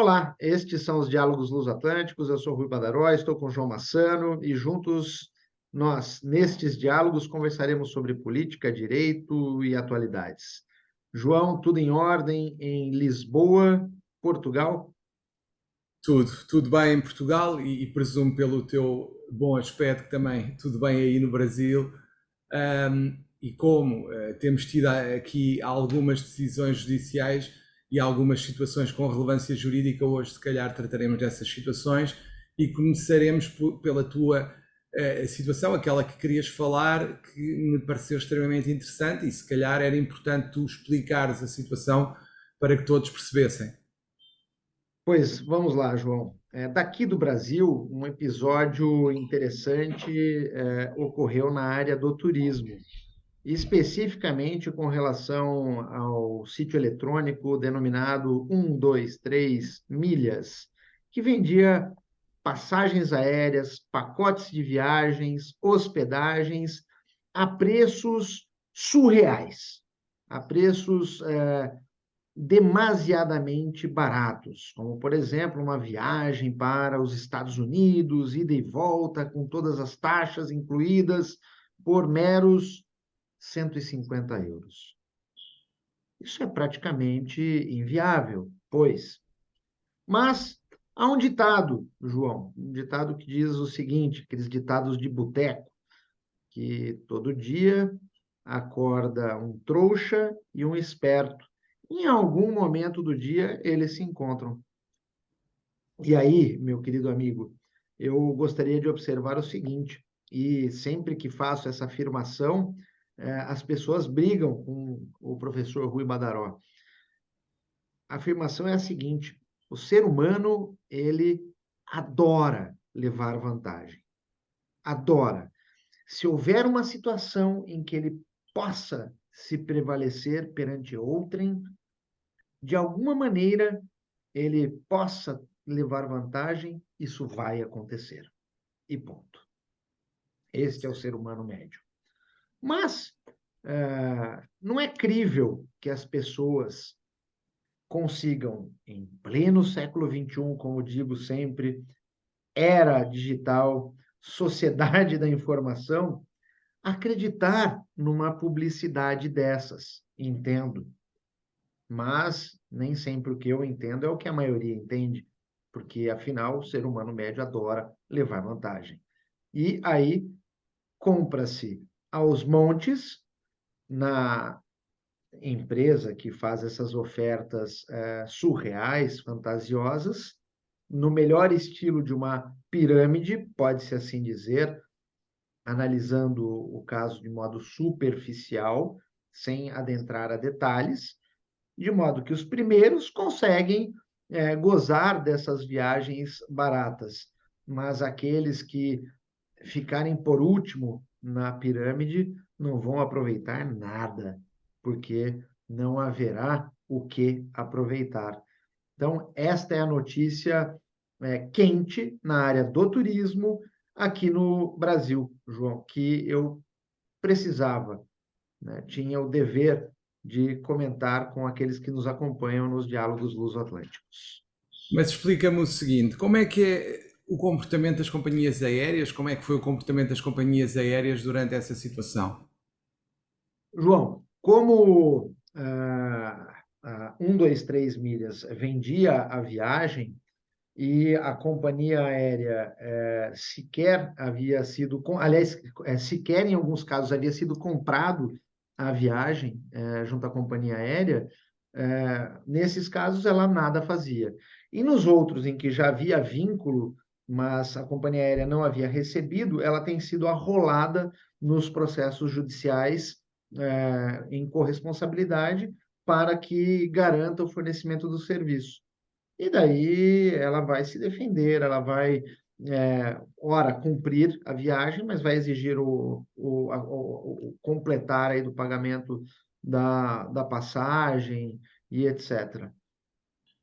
Olá, estes são os Diálogos Luso-Atlânticos. Eu sou Rui Badaró, estou com João Massano e juntos nós, nestes diálogos, conversaremos sobre política, direito e atualidades. João, tudo em ordem em Lisboa, Portugal? Tudo bem em Portugal e presumo pelo teu bom aspecto que também tudo bem aí no Brasil. E como temos tido aqui algumas decisões judiciais e algumas situações com relevância jurídica, hoje se calhar trataremos dessas situações e começaremos pela tua situação, aquela que querias falar, que me pareceu extremamente interessante e se calhar era importante tu explicares a situação para que todos percebessem. Pois vamos lá, João. Daqui do Brasil, um episódio interessante ocorreu na área do turismo, especificamente com relação ao sítio eletrônico denominado 123 Milhas, que vendia passagens aéreas, pacotes de viagens, hospedagens a preços surreais, a preços demasiadamente baratos, como, por exemplo, uma viagem para os Estados Unidos, ida e volta, com todas as taxas incluídas, por meros 150 euros. Isso é praticamente inviável, pois. Mas há um ditado, João, um ditado que diz o seguinte, aqueles ditados de boteco, que todo dia acorda um trouxa e um esperto. Em algum momento do dia eles se encontram. E aí, meu querido amigo, eu gostaria de observar o seguinte, e sempre que faço essa afirmação, as pessoas brigam com o professor Rui Badaró. A afirmação é a seguinte: o ser humano, ele adora levar vantagem. Adora. Se houver uma situação em que ele possa se prevalecer perante outrem, de alguma maneira ele possa levar vantagem, isso vai acontecer. E ponto. Este é o ser humano médio. Mas não é crível que as pessoas consigam, em pleno século XXI, como digo sempre, era digital, sociedade da informação, acreditar numa publicidade dessas. Entendo. Mas nem sempre o que eu entendo é o que a maioria entende, porque afinal o ser humano médio adora levar vantagem. E aí compra-se aos montes na empresa que faz essas ofertas surreais, fantasiosas, no melhor estilo de uma pirâmide, pode-se assim dizer, analisando o caso de modo superficial, sem adentrar a detalhes, de modo que os primeiros conseguem gozar dessas viagens baratas, mas aqueles que ficarem por último na pirâmide não vão aproveitar nada, porque não haverá o que aproveitar. Então, esta é a notícia quente na área do turismo aqui no Brasil, João, que eu precisava, né? Tinha o dever de comentar com aqueles que nos acompanham nos diálogos luso-atlânticos. Mas explica-me o seguinte, como é que é o comportamento das companhias aéreas, como é que foi o comportamento das companhias aéreas durante essa situação? João, como 123 Milhas vendia a viagem e a companhia aérea sequer havia sido, aliás, sequer em alguns casos havia sido comprado a viagem junto à companhia aérea, nesses casos ela nada fazia. E nos outros em que já havia vínculo, mas a companhia aérea não havia recebido, ela tem sido arrolada nos processos judiciais em corresponsabilidade para que garanta o fornecimento do serviço. E daí ela vai se defender, ela vai, ora, cumprir a viagem, mas vai exigir o completar aí do pagamento da passagem e etc.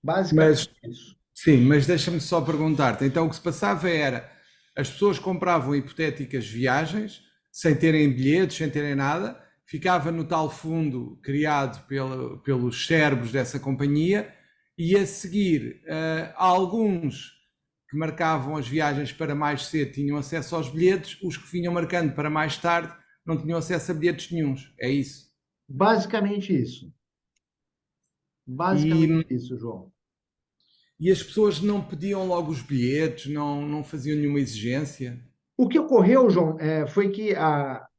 Basicamente Mas, isso. sim, mas deixa-me só perguntar-te, então o que se passava era, as pessoas compravam hipotéticas viagens, sem terem bilhetes, sem terem nada, ficava no tal fundo criado pelos cérebros dessa companhia, E a seguir, alguns que marcavam as viagens para mais cedo tinham acesso aos bilhetes, os que vinham marcando para mais tarde não tinham acesso a bilhetes nenhuns. É isso. Basicamente isso. Basicamente E, isso, João. e as pessoas não pediam logo os bilhetes, não faziam nenhuma exigência. O que ocorreu, João, foi que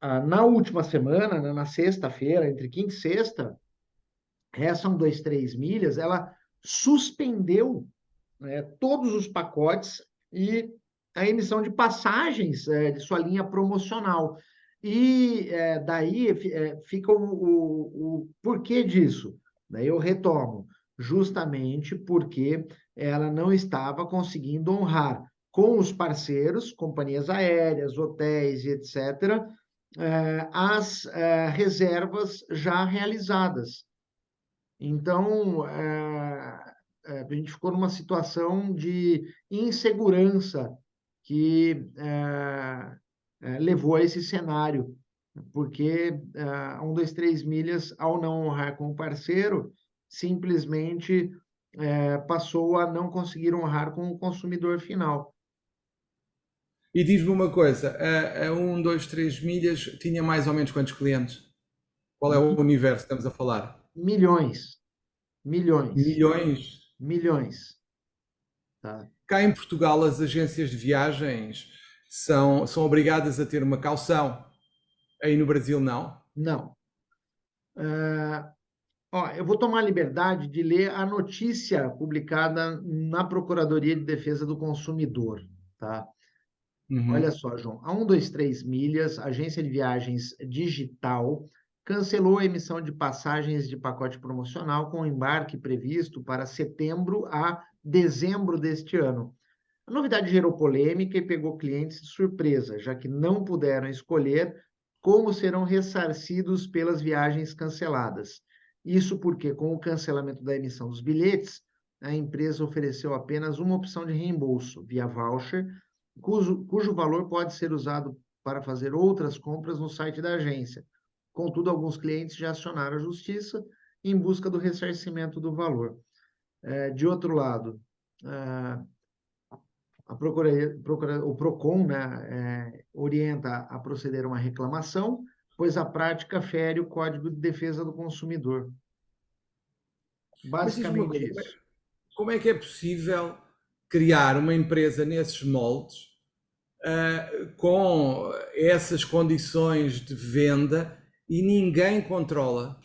na última semana, né, na sexta-feira, entre quinta e sexta, essa 123 milhas, ela suspendeu, né, todos os pacotes e a emissão de passagens de sua linha promocional. E daí fica o porquê disso. Daí eu retomo, justamente porque ela não estava conseguindo honrar com os parceiros, companhias aéreas, hotéis e etc., as reservas já realizadas. Então, a gente ficou numa situação de insegurança que levou a esse cenário, porque a 123 milhas, ao não honrar com o parceiro, simplesmente passou a não conseguir honrar com o consumidor final. E diz-me uma coisa, a 1, 2, 3 milhas tinha mais ou menos quantos clientes? Qual é o universo que estamos a falar? Milhões, milhões, Milhões? milhões, tá? Cá em Portugal, as agências de viagens são obrigadas a ter uma caução. Aí no Brasil, não. Não. Ó, eu vou tomar a liberdade de ler a notícia publicada na Procuradoria de Defesa do Consumidor, tá? Olha Uhum. só, João. A 123 Milhas, agência de viagens digital, cancelou a emissão de passagens de pacote promocional com embarque previsto para setembro a dezembro deste ano. A novidade gerou polêmica e pegou clientes de surpresa, já que não puderam escolher como serão ressarcidos pelas viagens canceladas. Isso porque, com o cancelamento da emissão dos bilhetes, a empresa ofereceu apenas uma opção de reembolso, via voucher, cujo valor pode ser usado para fazer outras compras no site da agência. Contudo, alguns clientes já acionaram a justiça em busca do ressarcimento do valor. De outro lado, o PROCON, né, orienta a proceder a uma reclamação, pois a prática fere o Código de Defesa do Consumidor. Mas diz-me uma Basicamente coisa, isso. como é que é possível criar uma empresa nesses moldes, com essas condições de venda e ninguém controla?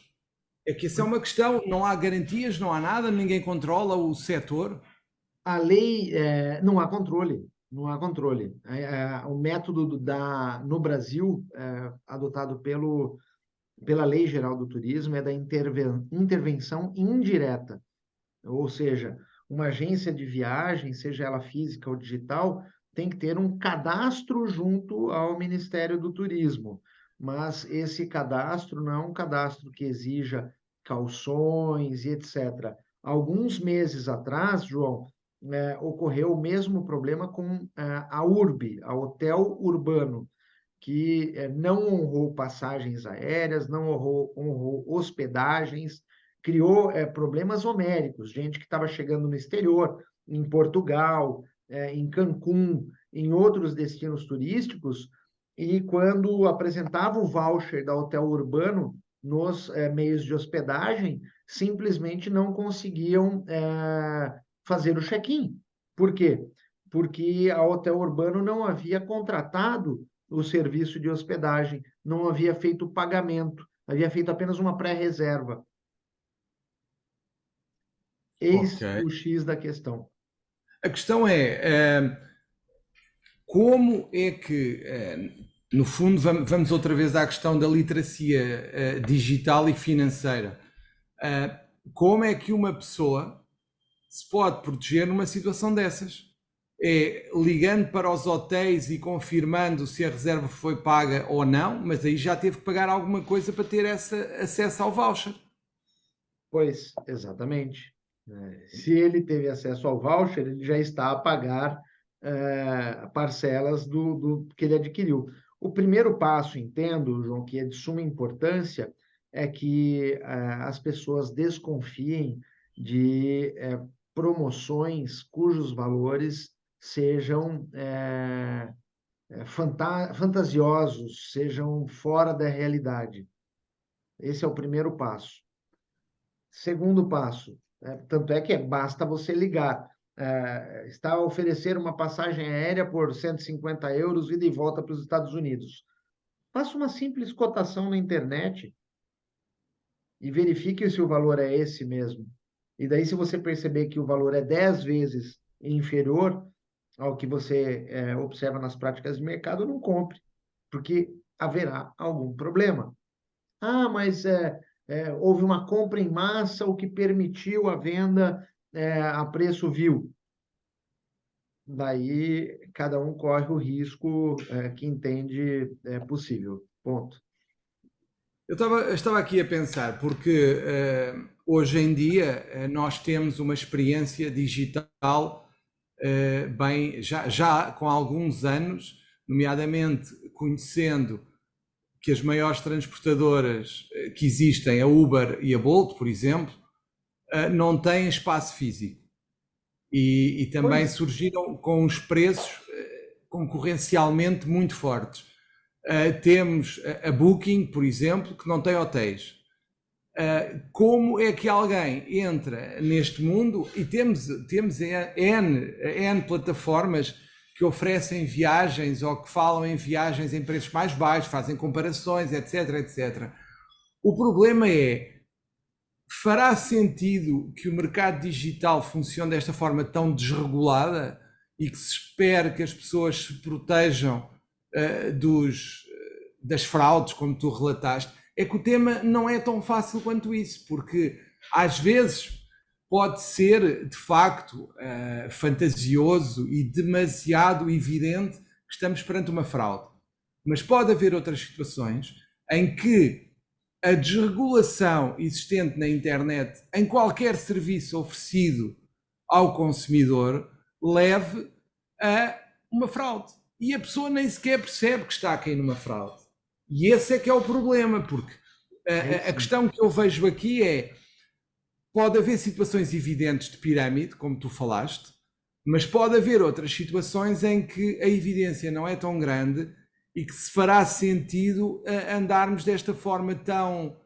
É que essa é uma questão, não há garantias, não há nada, ninguém controla o setor. A lei, não há controle, não há controle. O método no Brasil, adotado pela Lei Geral do Turismo, é da intervenção indireta. Ou seja, uma agência de viagem, seja ela física ou digital, tem que ter um cadastro junto ao Ministério do Turismo. Mas esse cadastro não é um cadastro que exija calções e etc. Alguns meses atrás, João, ocorreu o mesmo problema com a URB, a Hotel Urbano, que não honrou passagens aéreas, não honrou hospedagens, criou problemas homéricos, gente que estava chegando no exterior, em Portugal, em Cancún, em outros destinos turísticos, e quando apresentava o voucher da Hotel Urbano nos meios de hospedagem, simplesmente não conseguiam fazer o check-in. Por quê? Porque a Hotel Urbano não havia contratado o serviço de hospedagem, não havia feito o pagamento, havia feito apenas uma pré-reserva. Ok. Eis o X da questão. A questão é, como é que, no fundo, vamos outra vez à questão da literacia digital e financeira. Como é que uma pessoa se pode proteger numa situação dessas? É ligando para os hotéis e confirmando se a reserva foi paga ou não, mas aí já teve que pagar alguma coisa para ter acesso ao voucher. Pois, exatamente. Se ele teve acesso ao voucher, ele já está a pagar parcelas do que ele adquiriu. O primeiro passo, entendo, João, que é de suma importância, é que as pessoas desconfiem de promoções cujos valores sejam fantasiosos, sejam fora da realidade. Esse é o primeiro passo. Segundo passo, tanto é que basta você ligar. Está a oferecer uma passagem aérea por 150 euros, ida e volta para os Estados Unidos. Faça uma simples cotação na internet e verifique se o valor é esse mesmo. E daí, se você perceber que o valor é 10 vezes inferior ao que você observa nas práticas de mercado, não compre, porque haverá algum problema. Ah, mas houve uma compra em massa, o que permitiu a venda a preço vil. Daí, cada um corre o risco que entende possível. Ponto. Eu estava aqui a pensar, porque hoje em dia nós temos uma experiência digital bem, já com alguns anos, nomeadamente conhecendo que as maiores transportadoras que existem, a Uber e a Bolt, por exemplo, não têm espaço físico. E também Pois, surgiram com os preços concorrencialmente muito fortes. Temos a Booking, por exemplo, que não tem hotéis. Como é que alguém entra neste mundo e temos N plataformas que oferecem viagens ou que falam em viagens em preços mais baixos, fazem comparações, etc, etc. O problema é, fará sentido que o mercado digital funcione desta forma tão desregulada e que se espere que as pessoas se protejam das fraudes, como tu relataste? É que o tema não é tão fácil quanto isso, porque às vezes pode ser, de facto, fantasioso e demasiado evidente que estamos perante uma fraude. Mas pode haver outras situações em que a desregulação existente na internet, em qualquer serviço oferecido ao consumidor, leve a uma fraude. E a pessoa nem sequer percebe que está a cair numa fraude. E esse é que é o problema, porque a questão que eu vejo aqui é: pode haver situações evidentes de pirâmide, como tu falaste, mas pode haver outras situações em que a evidência não é tão grande e que se fará sentido andarmos desta forma tão,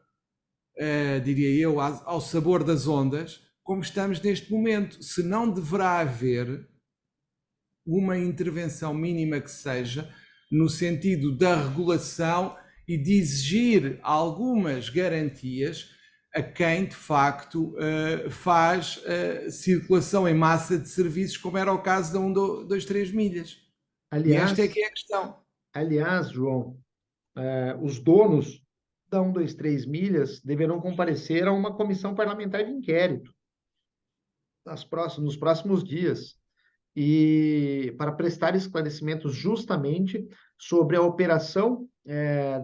diria eu, ao sabor das ondas, como estamos neste momento. Se não deverá haver uma intervenção mínima que seja, no sentido da regulação e de exigir algumas garantias a quem de facto faz circulação em massa de serviços, como era o caso da 1, 2, 3 milhas. E esta é aliás, que é a questão. aliás, João, os donos da 1, 2, 3 milhas deverão comparecer a uma comissão parlamentar de inquérito nos próximos dias e para prestar esclarecimentos justamente sobre a operação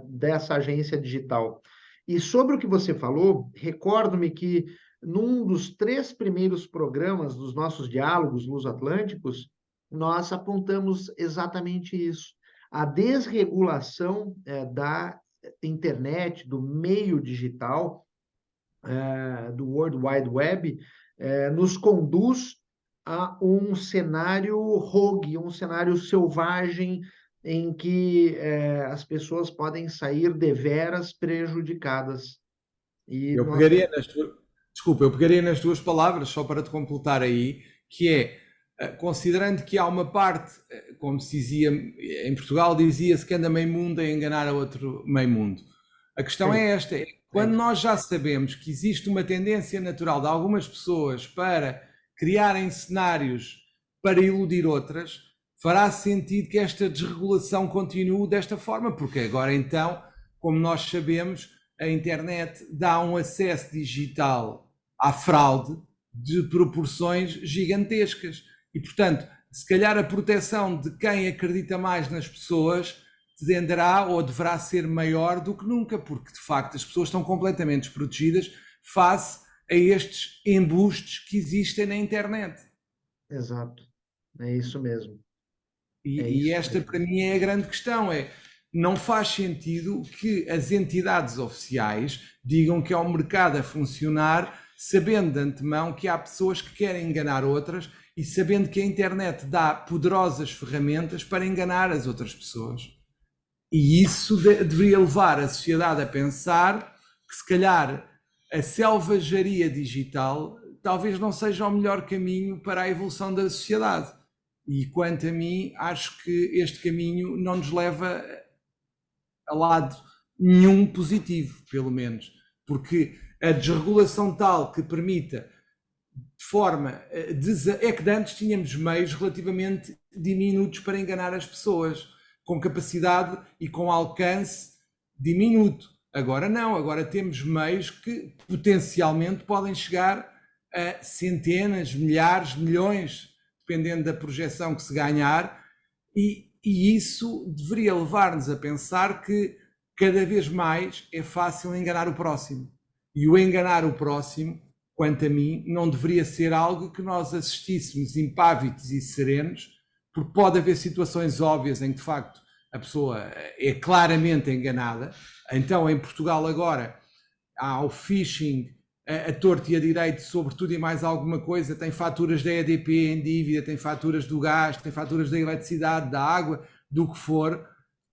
dessa agência digital. E sobre o que você falou, recordo-me que num dos 3 primeiros programas dos nossos diálogos luso-atlânticos, nós apontamos exatamente isso. A desregulação da internet, do meio digital, do World Wide Web, nos conduz a um cenário rogue, um cenário selvagem, em que as pessoas podem sair deveras prejudicadas. E Eu nós pegaria nas tuas, desculpa, eu pegaria nas tuas palavras, só para te completar aí, que é, considerando que há uma parte, como se dizia em Portugal, dizia-se que anda meio mundo a enganar a outro meio mundo. A questão é, é esta: quando nós já sabemos que existe uma tendência natural de algumas pessoas para criarem cenários para iludir outras, fará sentido que esta desregulação continue desta forma, porque agora então, como nós sabemos, a internet dá um acesso digital à fraude de proporções gigantescas. E, portanto, se calhar a proteção de quem acredita mais nas pessoas tenderá ou deverá ser maior do que nunca, porque de facto as pessoas estão completamente desprotegidas face a estes embustes que existem na internet. exato, é isso mesmo, é E isso esta mesmo. para mim é a grande questão, não faz sentido que as entidades oficiais digam que é um mercado a funcionar sabendo de antemão que há pessoas que querem enganar outras e sabendo que a internet dá poderosas ferramentas para enganar as outras pessoas. E isso deveria levar a sociedade a pensar que, se calhar, a selvageria digital talvez não seja o melhor caminho para a evolução da sociedade. E quanto a mim, acho que este caminho não nos leva a lado nenhum positivo, pelo menos. Porque a desregulação tal que permita de forma... É que antes tínhamos meios relativamente diminutos para enganar as pessoas, com capacidade e com alcance diminuto. Agora não, agora temos meios que potencialmente podem chegar a centenas, milhares, milhões, dependendo da projeção que se ganhar, e isso deveria levar-nos a pensar que cada vez mais é fácil enganar o próximo. E o enganar o próximo, quanto a mim, não deveria ser algo que nós assistíssemos impávidos e serenos, porque pode haver situações óbvias em que, de facto, a pessoa é claramente enganada. Então, em Portugal agora, há o phishing a torto e a direito sobre tudo e mais alguma coisa, tem faturas da EDP em dívida, tem faturas do gás, tem faturas da eletricidade, da água, do que for,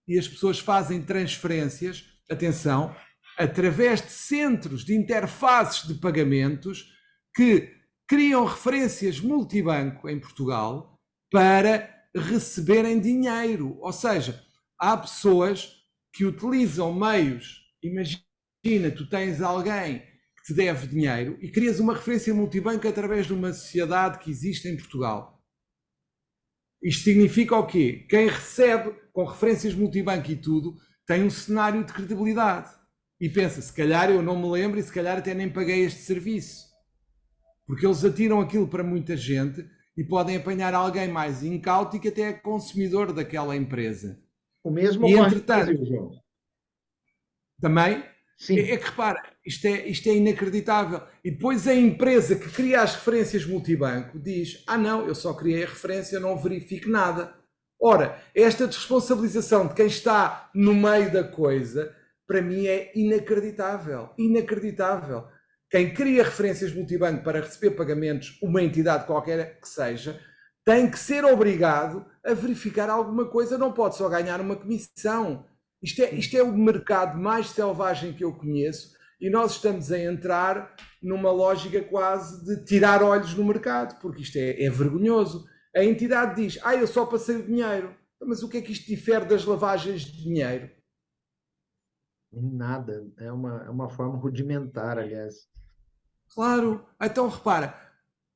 e as pessoas fazem transferências, atenção, através de centros de interfaces de pagamentos que criam referências multibanco em Portugal para receberem dinheiro. Ou seja, há pessoas que utilizam meios, imagina, tu tens alguém que te deve dinheiro e crias uma referência multibanco através de uma sociedade que existe em Portugal. Isto significa o quê? Quem recebe com referências multibanco e tudo tem um cenário de credibilidade e pensa, se calhar eu não me lembro e se calhar até nem paguei este serviço, porque eles atiram aquilo para muita gente e podem apanhar alguém mais incauto e que até é consumidor daquela empresa. O mesmo E ocorre entretanto, no Brasil, João. Também Sim. é que repara, isto é inacreditável. E depois a empresa que cria as referências multibanco diz: ah, não, eu só criei a referência, não verifico nada. Ora, esta desresponsabilização de quem está no meio da coisa, para mim é inacreditável. Inacreditável. Quem cria referências multibanco para receber pagamentos, uma entidade qualquer que seja, tem que ser obrigado a verificar alguma coisa, não pode só ganhar uma comissão. Isto é o mercado mais selvagem que eu conheço e nós estamos a entrar numa lógica quase de tirar olhos no mercado, porque isto é vergonhoso. A entidade diz, eu só passei o dinheiro. Mas o que é que isto difere das lavagens de dinheiro? Nada. É uma forma rudimentar, aliás. Claro. Então, repara,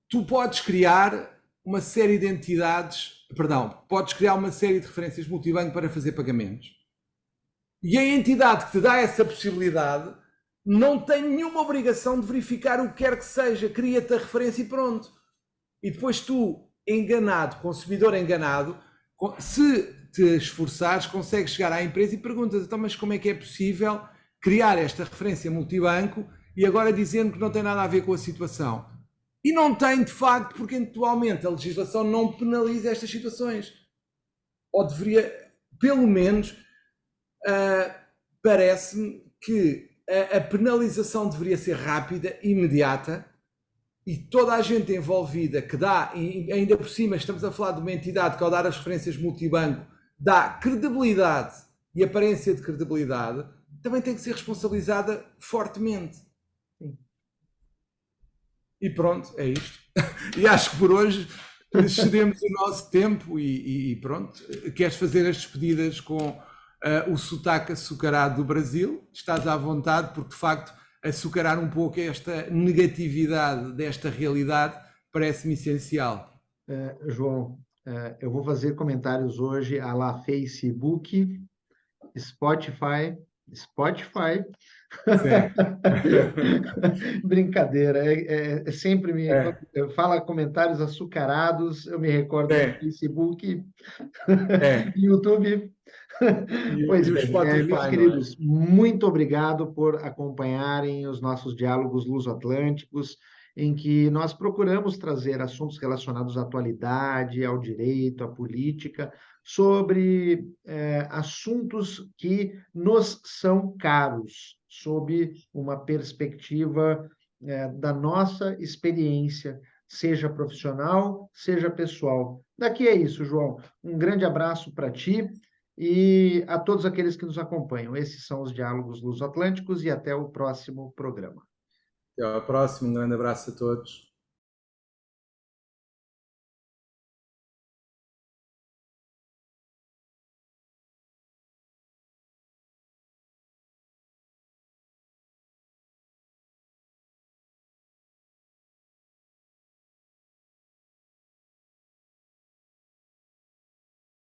tu podes criar uma série de entidades, perdão, podes criar uma série de referências multibanco para fazer pagamentos. E a entidade que te dá essa possibilidade não tem nenhuma obrigação de verificar o que quer que seja, cria-te a referência e pronto. E depois tu, enganado, consumidor enganado, se te esforçares, consegues chegar à empresa e perguntas, então, mas como é que é possível criar esta referência multibanco e agora dizendo que não tem nada a ver com a situação? E não tem, de facto, porque atualmente a legislação não penaliza estas situações. Ou deveria, pelo menos, parece-me que a penalização deveria ser rápida, imediata, e toda a gente envolvida que dá, e ainda por cima estamos a falar de uma entidade que ao dar as referências multibanco dá credibilidade e aparência de credibilidade, também tem que ser responsabilizada fortemente. Sim. E pronto, é isto. E acho que por hoje excedemos o nosso tempo e pronto. Queres fazer as despedidas com o sotaque açucarado do Brasil? Estás à vontade, porque de facto açucarar um pouco esta negatividade desta realidade parece-me essencial. João, eu vou fazer comentários hoje à la Facebook, Spotify. Brincadeira, sempre fala comentários açucarados, eu me recordo do Facebook, YouTube. Pois E o bem, meus Spotify, não é? queridos, muito obrigado por acompanharem os nossos diálogos luso-atlânticos, em que nós procuramos trazer assuntos relacionados à atualidade, ao direito, à política, sobre assuntos que nos são caros, sob uma perspectiva da nossa experiência, seja profissional, seja pessoal. Daqui é isso, João. Um grande abraço para ti e a todos aqueles que nos acompanham. Esses são os Diálogos Luso-Atlânticos e até o próximo programa. Até à próxima, um grande abraço a todos.